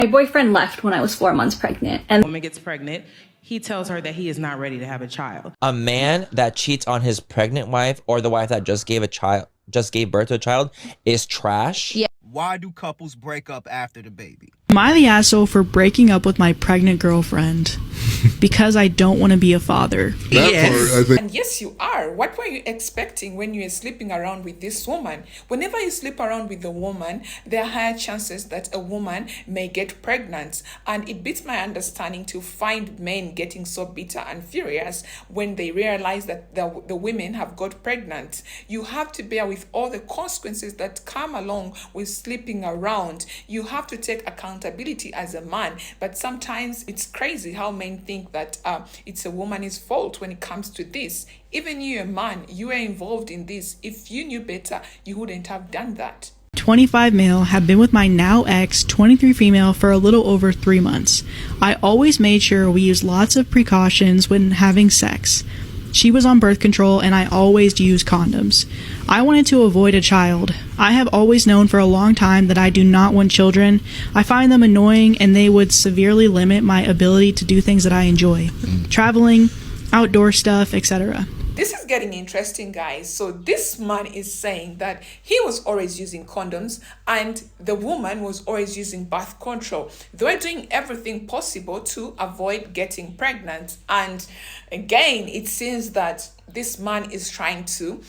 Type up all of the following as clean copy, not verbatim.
My boyfriend left when I was 4 months pregnant, and Woman gets pregnant, he tells her that he is not ready to have a child. A man that cheats on his pregnant wife or the wife that just gave birth to a child is trash. Yeah. Why do couples break up after the baby? Am I the asshole for breaking up with my pregnant girlfriend? Because I don't want to be a father. And yes, you are. What were you expecting when you were sleeping around with this woman? Whenever you sleep around with a woman, there are higher chances that a woman may get pregnant. And it beats my understanding to find men getting so bitter and furious when they realize that the women have got pregnant. You have to bear with all the consequences that come along with sleeping around. You have to take accountability as a man. But sometimes it's crazy how men think that it's a woman's fault when it comes to this. Even you, a man, you are involved in this. If you knew better, you wouldn't have done that. 25 male, have been with my now ex, 23 female, for a little over 3 months. I always made sure we used lots of precautions when having sex. She was on birth control and I always used condoms. I wanted to avoid a child. I have always known for a long time that I do not want children. I find them annoying and they would severely limit my ability to do things that I enjoy. Traveling, outdoor stuff, etc. This is getting interesting, guys. So this man is saying that he was always using condoms and the woman was always using birth control. They were doing everything possible to avoid getting pregnant. And again, it seems that this man is trying to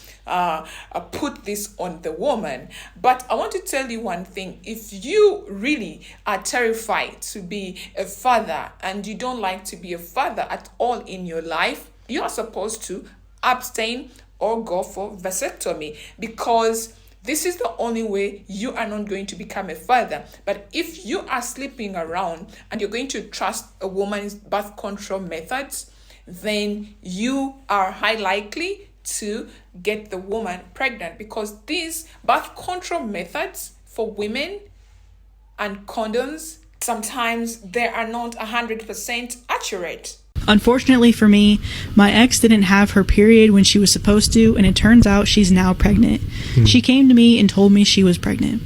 put this on the woman. But I want to tell you one thing. If you really are terrified to be a father and you don't like to be a father at all in your life, you are supposed to abstain or go for vasectomy, because this is the only way you are not going to become a father. But if you are sleeping around and you're going to trust a woman's birth control methods, then you are high likely to get the woman pregnant, because these birth control methods for women and condoms, sometimes they are not 100% accurate. Unfortunately for me, my ex didn't have her period when she was supposed to, and it turns out she's now pregnant. She came to me and told me she was pregnant.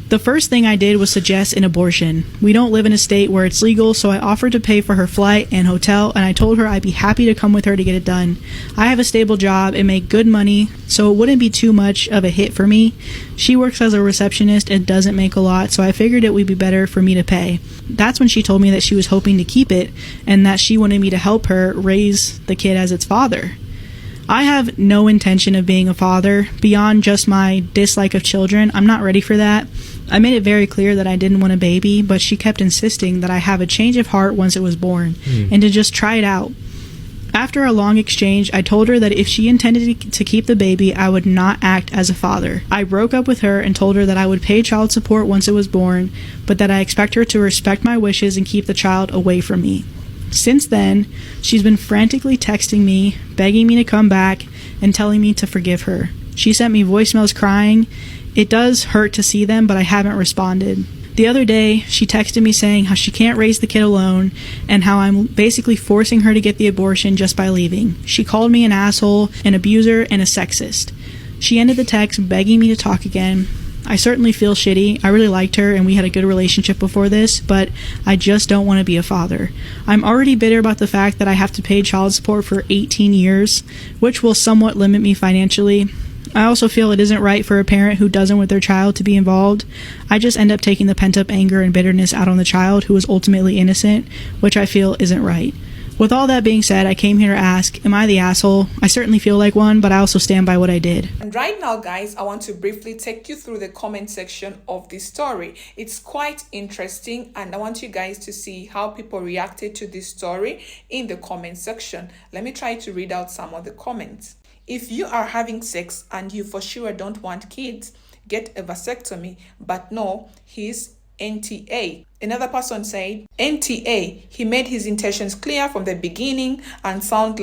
The first thing I did was suggest an abortion. We don't live in a state where it's legal, so I offered to pay for her flight and hotel, and I told her I'd be happy to come with her to get it done. I have a stable job and make good money, so it wouldn't be too much of a hit for me. She works as a receptionist and doesn't make a lot, so I figured it would be better for me to pay. That's when she told me that she was hoping to keep it, and that she wanted me to help her raise the kid as its father. I have no intention of being a father beyond just my dislike of children. I'm not ready for that. I made it very clear that I didn't want a baby, but she kept insisting that I have a change of heart once it was born, and to just try it out. After a long exchange, I told her that if she intended to keep the baby, I would not act as a father. I broke up with her and told her that I would pay child support once it was born, but that I expect her to respect my wishes and keep the child away from me. Since then, she's been frantically texting me, begging me to come back, and telling me to forgive her. She sent me voicemails crying. It does hurt to see them, but I haven't responded. The other day, she texted me saying how she can't raise the kid alone, and how I'm basically forcing her to get the abortion just by leaving. She called me an asshole, an abuser, and a sexist. She ended the text begging me to talk again. I certainly feel shitty. I really liked her and we had a good relationship before this, but I just don't want to be a father. I'm already bitter about the fact that I have to pay child support for 18 years, which will somewhat limit me financially. I also feel it isn't right for a parent who doesn't want their child to be involved. I just end up taking the pent-up anger and bitterness out on the child who is ultimately innocent, which I feel isn't right. With all that being said, I came here to ask, am I the asshole? I certainly feel like one, but I also stand by what I did. And right now, guys, I want to briefly take you through the comment section of this story. It's quite interesting, and I want you guys to see how people reacted to this story in the comment section. Let me try to read out some of the comments. If you are having sex and you for sure don't want kids, get a vasectomy, but no, he's NTA. Another person said, NTA, he made his intentions clear from the beginning and sounds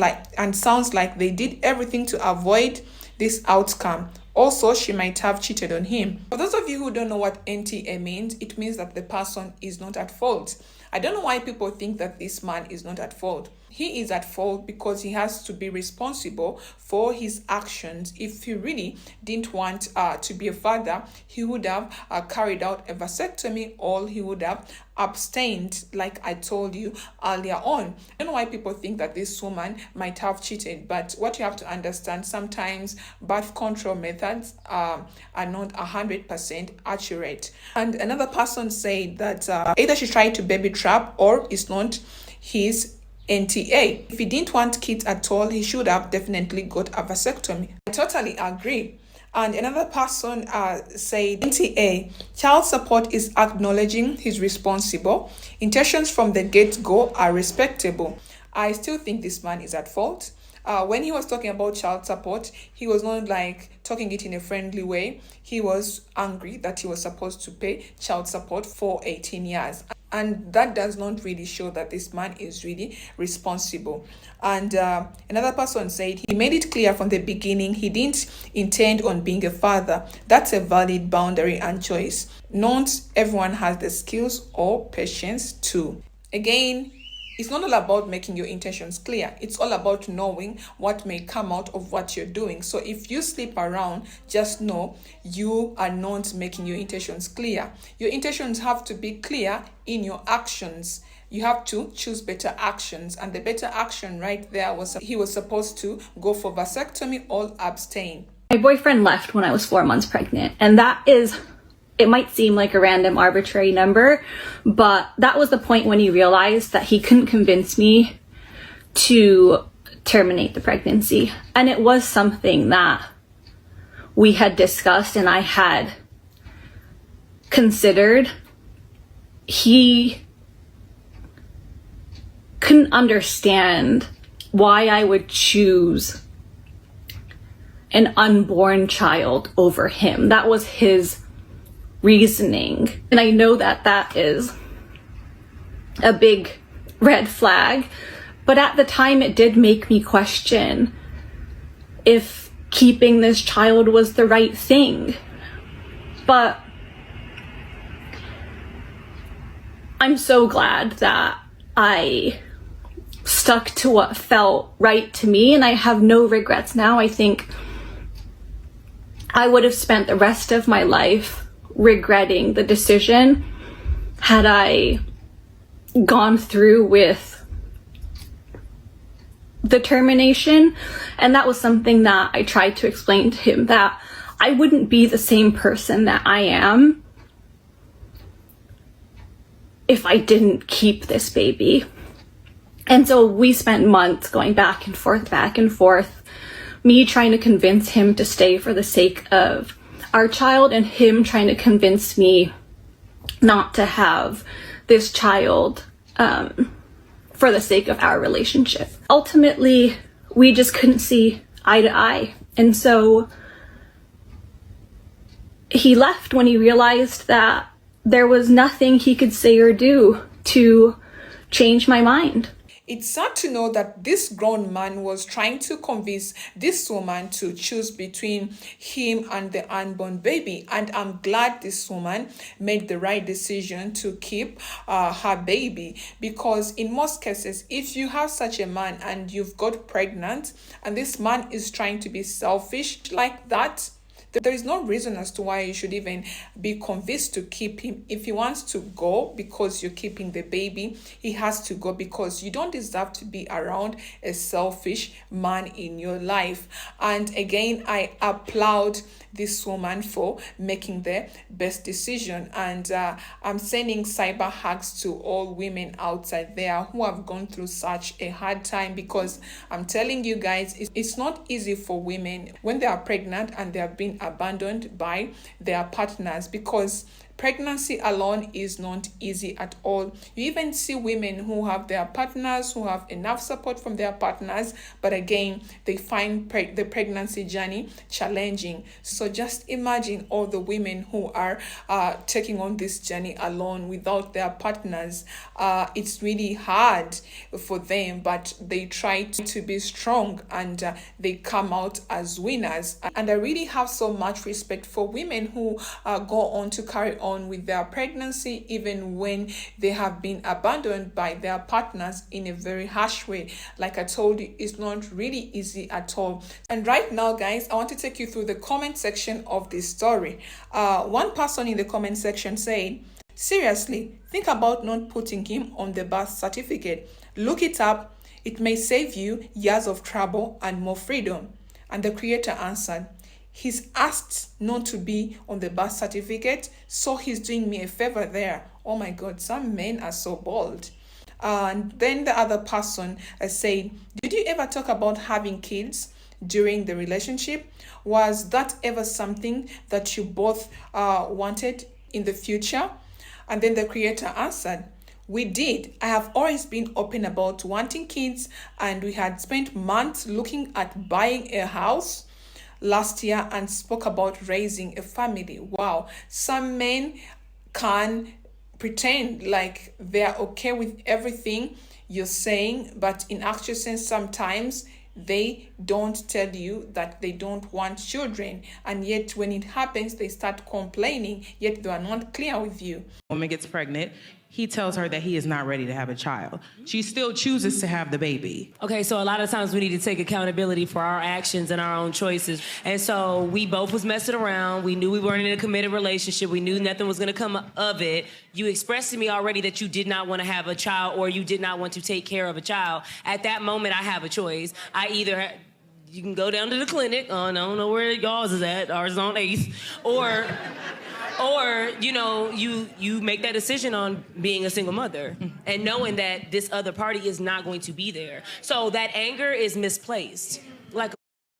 like they did everything to avoid this outcome. Also, she might have cheated on him. For those of you who don't know what NTA means, it means that the person is not at fault. I don't know why people think that this man is not at fault. He is at fault because he has to be responsible for his actions. If he really didn't want to be a father, he would have carried out a vasectomy, or he would have abstained, like I told you earlier on. I don't know why people think that this woman might have cheated, but what you have to understand, sometimes birth control methods are not 100% accurate. And another person said that either she tried to baby trap or it's not his NTA. If he didn't want kids at all, he should have definitely got a vasectomy. I totally agree. And another person said, NTA, child support is acknowledging he's responsible. Intentions from the get-go are respectable. I still think this man is at fault. When he was talking about child support, he was not like talking it in a friendly way. He was angry that he was supposed to pay child support for 18 years. And that does not really show that this man is really responsible. And another person said he made it clear from the beginning he didn't intend on being a father. That's a valid boundary and choice. Not everyone has the skills or patience to. Again, it's not all about making your intentions clear. It's all about knowing what may come out of what you're doing. So if you sleep around, just know you are not making your intentions clear. Your intentions have to be clear in your actions. You have to choose better actions. And the better action right there was he was supposed to go for vasectomy or abstain. My boyfriend left when I was 4 months pregnant, and that is, it might seem like a random arbitrary number, but that was the point when he realized that he couldn't convince me to terminate the pregnancy. And it was something that we had discussed and I had considered. He couldn't understand why I would choose an unborn child over him. That was his reasoning. And I know that that is a big red flag, but at the time it did make me question if keeping this child was the right thing. But I'm so glad that I stuck to what felt right to me, and I have no regrets now. I think I would have spent the rest of my life regretting the decision had I gone through with the termination. And that was something that I tried to explain to him, that I wouldn't be the same person that I am if I didn't keep this baby. And so we spent months going back and forth, me trying to convince him to stay for the sake of our child, and him trying to convince me not to have this child for the sake of our relationship. Ultimately, we just couldn't see eye to eye. And so he left when he realized that there was nothing he could say or do to change my mind. It's sad to know that this grown man was trying to convince this woman to choose between him and the unborn baby. And I'm glad this woman made the right decision to keep her baby, because in most cases, if you have such a man and you've got pregnant and this man is trying to be selfish like that, there is no reason as to why you should even be convinced to keep him. If he wants to go because you're keeping the baby, he has to go, because you don't deserve to be around a selfish man in your life. And again, I applaud this woman for making the best decision. And I'm sending cyber hugs to all women outside there who have gone through such a hard time, because I'm telling you guys, it's not easy for women when they are pregnant and they have been abandoned by their partners, because pregnancy alone is not easy at all. You even see women who have their partners, who have enough support from their partners, but again, they find the pregnancy journey challenging. So just imagine all the women who are taking on this journey alone without their partners. It's really hard for them, but they try to be strong, and they come out as winners. And I really have so much respect for women who go on to carry on on with their pregnancy even when they have been abandoned by their partners in a very harsh way. Like I told you, it's not really easy at all. And right now, guys, I want to take you through the comment section of this story. One person in the comment section said, seriously, think about not putting him on the birth certificate. Look it up. It may save you years of trouble and more freedom. And the creator answered, he's asked not to be on the birth certificate, so he's doing me a favor there. Oh my God, some men are so bold. And then the other person said, did you ever talk about having kids during the relationship? Was that ever something that you both wanted in the future? And then the creator answered, we did. I have always been open about wanting kids, and we had spent months looking at buying a house last year and spoke about raising a family. Wow. Some men can pretend like they're okay with everything you're saying, but in actual sense, sometimes they don't tell you that they don't want children, and yet when it happens they start complaining, yet they are not clear with you. Woman gets pregnant, he tells her that he is not ready to have a child. She still chooses to have the baby. Okay, so a lot of times we need to take accountability for our actions and our own choices. And so we both was messing around. We knew we weren't in a committed relationship. We knew nothing was gonna come of it. You expressed to me already that you did not want to have a child, or you did not want to take care of a child. At that moment, I have a choice. You can go down to the clinic. I don't know where y'all's is at. Ours is on 8th. Or you make that decision on being a single mother and knowing that this other party is not going to be there. So that anger is misplaced,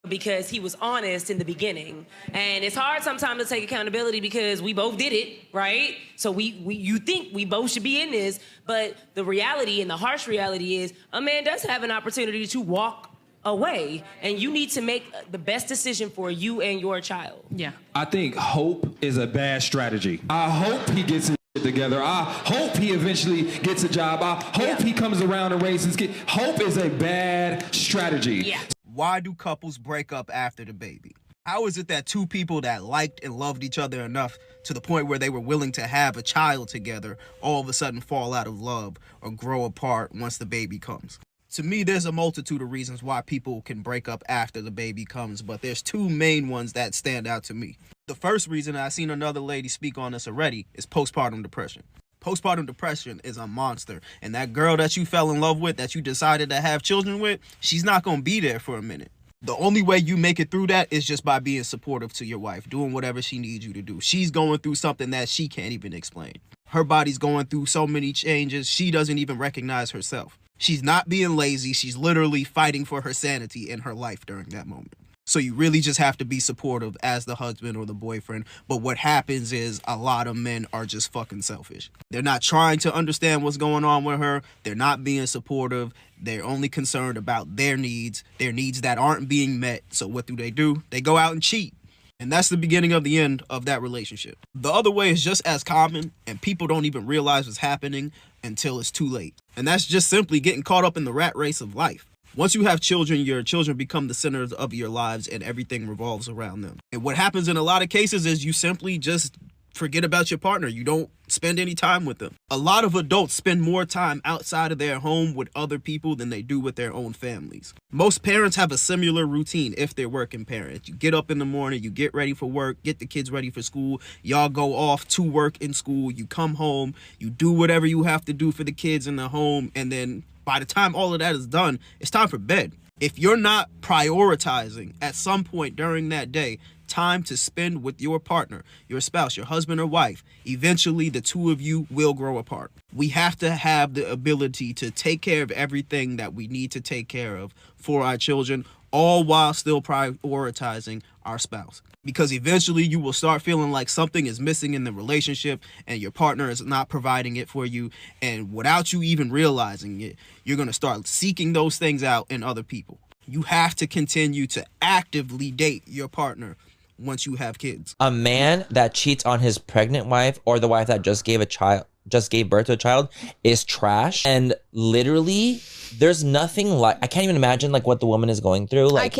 because he was honest in the beginning. And it's hard sometimes to take accountability because we both did it, right? So you think we both should be in this, but the reality and the harsh reality is a man does have an opportunity to walk away, and you need to make the best decision for you and your child. Yeah. I think hope is a bad strategy. I hope he gets his shit together. I hope he eventually gets a job. I hope he comes around and raises kids. Hope is a bad strategy. Yeah. Why do couples break up after the baby? How is it that two people that liked and loved each other enough to the point where they were willing to have a child together all of a sudden fall out of love or grow apart once the baby comes? To me, there's a multitude of reasons why people can break up after the baby comes, but there's two main ones that stand out to me. The first reason, I've seen another lady speak on this already, is postpartum depression. Postpartum depression is a monster, and that girl that you fell in love with, that you decided to have children with, she's not going to be there for a minute. The only way you make it through that is just by being supportive to your wife, doing whatever she needs you to do. She's going through something that she can't even explain. Her body's going through so many changes, she doesn't even recognize herself. She's not being lazy. She's literally fighting for her sanity in her life during that moment. So you really just have to be supportive as the husband or the boyfriend. But what happens is a lot of men are just fucking selfish. They're not trying to understand what's going on with her. They're not being supportive. They're only concerned about their needs that aren't being met. So what do? They go out and cheat. And that's the beginning of the end of that relationship. The other way is just as common, and people don't even realize what's happening until it's too late. And that's just simply getting caught up in the rat race of life. Once you have children, your children become the center of your lives and everything revolves around them. And what happens in a lot of cases is you simply just forget about your partner. You don't spend any time with them. A lot of adults spend more time outside of their home with other people than they do with their own families. Most parents have a similar routine if they're working parents. You get up in the morning, you get ready for work, get the kids ready for school, y'all go off to work in school, you come home, you do whatever you have to do for the kids in the home, and then by the time all of that is done, it's time for bed. If you're not prioritizing at some point during that day time to spend with your partner, your spouse, your husband or wife, eventually the two of you will grow apart. We have to have the ability to take care of everything that we need to take care of for our children, all while still prioritizing our spouse. Because eventually you will start feeling like something is missing in the relationship and your partner is not providing it for you. And without you even realizing it, you're going to start seeking those things out in other people. You have to continue to actively date your partner once you have kids. A man that cheats on his pregnant wife or the wife that just gave birth to a child is trash. And literally, there's nothing like, I can't even imagine like what the woman is going through. Like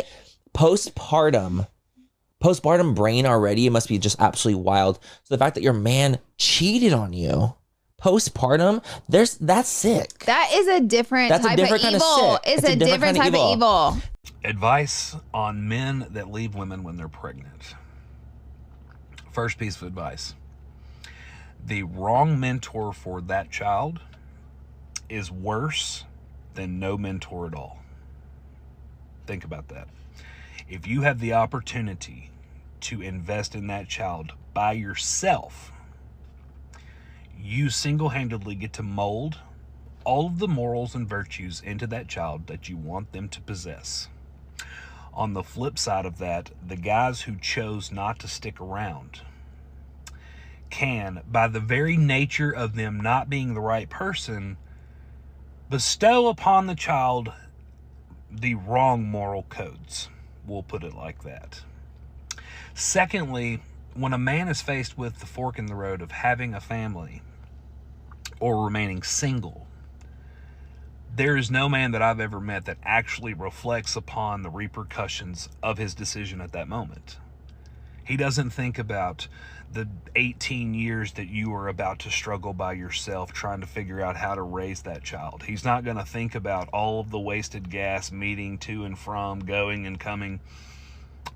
postpartum, postpartum brain already, it must be just absolutely wild. So the fact that your man cheated on you postpartum, that's sick. That is a different That's type a different of kind evil. of sick. It's a different type of evil. Advice on men that leave women when they're pregnant. First piece of advice. The wrong mentor for that child is worse than no mentor at all. Think about that. If you have the opportunity to invest in that child by yourself, you single-handedly get to mold all of the morals and virtues into that child that you want them to possess. On the flip side of that, the guys who chose not to stick around can, by the very nature of them not being the right person, bestow upon the child the wrong moral codes. We'll put it like that. Secondly, when a man is faced with the fork in the road of having a family or remaining single, there is no man that I've ever met that actually reflects upon the repercussions of his decision at that moment. He doesn't think about the 18 years that you are about to struggle by yourself trying to figure out how to raise that child. He's not going to think about all of the wasted gas meeting to and from, going and coming,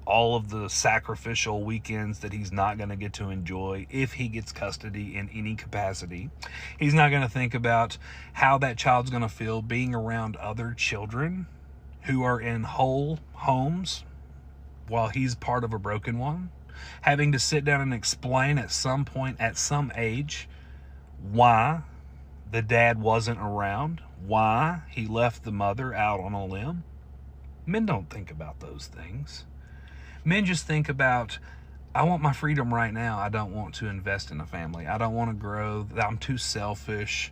all of the sacrificial weekends that he's not going to get to enjoy if he gets custody in any capacity. He's not going to think about how that child's going to feel being around other children who are in whole homes while he's part of a broken one. Having to sit down and explain at some point, at some age, why the dad wasn't around, why he left the mother out on a limb. Men don't think about those things. Men just think about, I want my freedom right now. I don't want to invest in a family. I don't want to grow. I'm too selfish.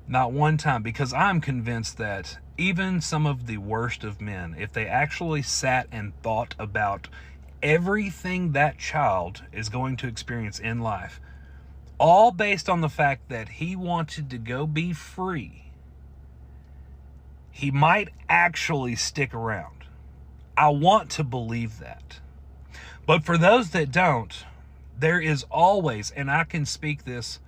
Not one time, because I'm convinced that even some of the worst of men, if they actually sat and thought about everything that child is going to experience in life, all based on the fact that he wanted to go be free, he might actually stick around. I want to believe that. But for those that don't, there is always, and I can speak this,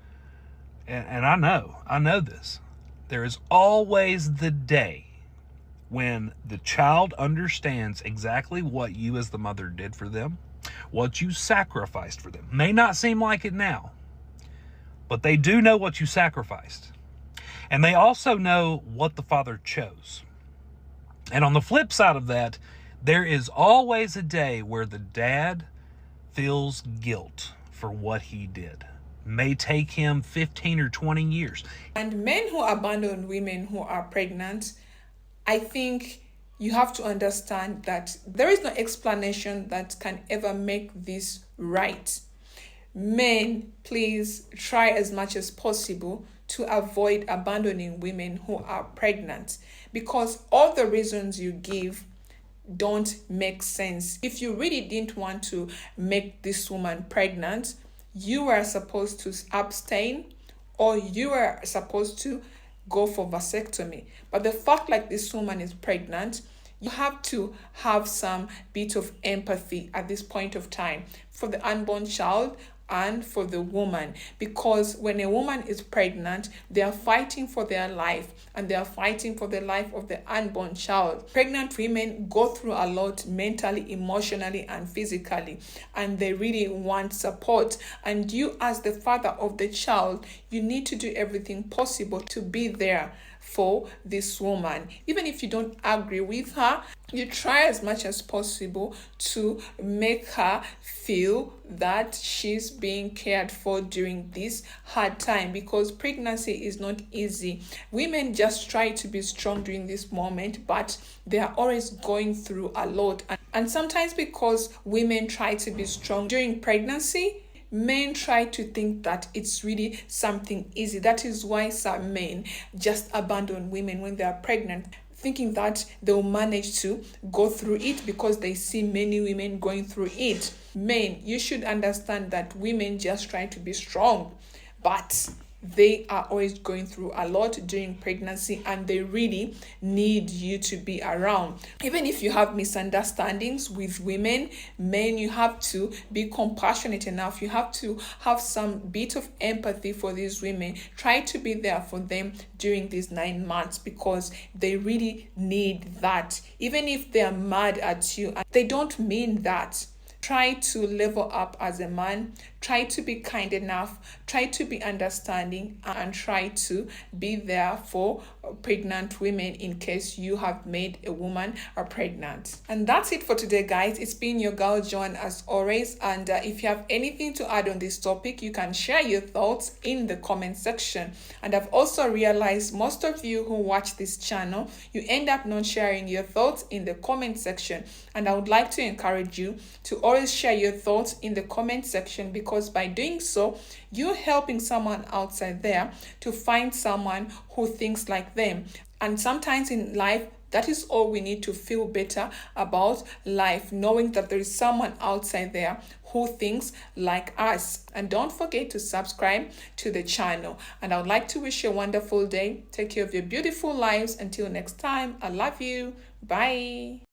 and I know this, there is always the day when the child understands exactly what you as the mother did for them, what you sacrificed for them. May not seem like it now, but they do know what you sacrificed. And they also know what the father chose. And on the flip side of that, there is always a day where the dad feels guilt for what he did. May take him 15 or 20 years. And men who abandon women who are pregnant, I think you have to understand that there is no explanation that can ever make this right. Men, please try as much as possible to avoid abandoning women who are pregnant, because all the reasons you give don't make sense. If you really didn't want to make this woman pregnant, you were supposed to abstain, or you were supposed to go for vasectomy. But the fact like this woman is pregnant, you have to have some bit of empathy at this point of time for the unborn child and for the woman, because when a woman is pregnant, they are fighting for their life, and they are fighting for the life of the unborn child. Pregnant women go through a lot mentally, emotionally, and physically, and they really want support. And you, as the father of the child, you need to do everything possible to be there for this woman. Even if you don't agree with her, you try as much as possible to make her feel that she's being cared for during this hard time, because pregnancy is not easy. Women just try to be strong during this moment, but they are always going through a lot. And sometimes because women try to be strong during pregnancy, men try to think that it's really something easy. That is why some men just abandon women when they are pregnant, thinking that they'll manage to go through it because they see many women going through it. Men, you should understand that women just try to be strong, but they are always going through a lot during pregnancy, and they really need you to be around. Even if you have misunderstandings with women, men, you have to be compassionate enough. You have to have some bit of empathy for these women. Try to be there for them during these 9 months, because they really need that. Even if they are mad at you, they don't mean that. Try to level up as a man. Try to be kind enough. Try to be understanding, and try to be there for pregnant women in case you have made a woman pregnant. And that's it for today, guys. It's been your girl Joan as always. And if you have anything to add on this topic, you can share your thoughts in the comment section. And I've also realized most of you who watch this channel, you end up not sharing your thoughts in the comment section. And I would like to encourage you to always share your thoughts in the comment section, because by doing so, you're helping someone outside there to find someone who thinks like them. And sometimes in life, that is all we need to feel better about life, knowing that there is someone outside there who thinks like us. And don't forget to subscribe to the channel. And I would like to wish you a wonderful day. Take care of your beautiful lives. Until next time, I love you. Bye.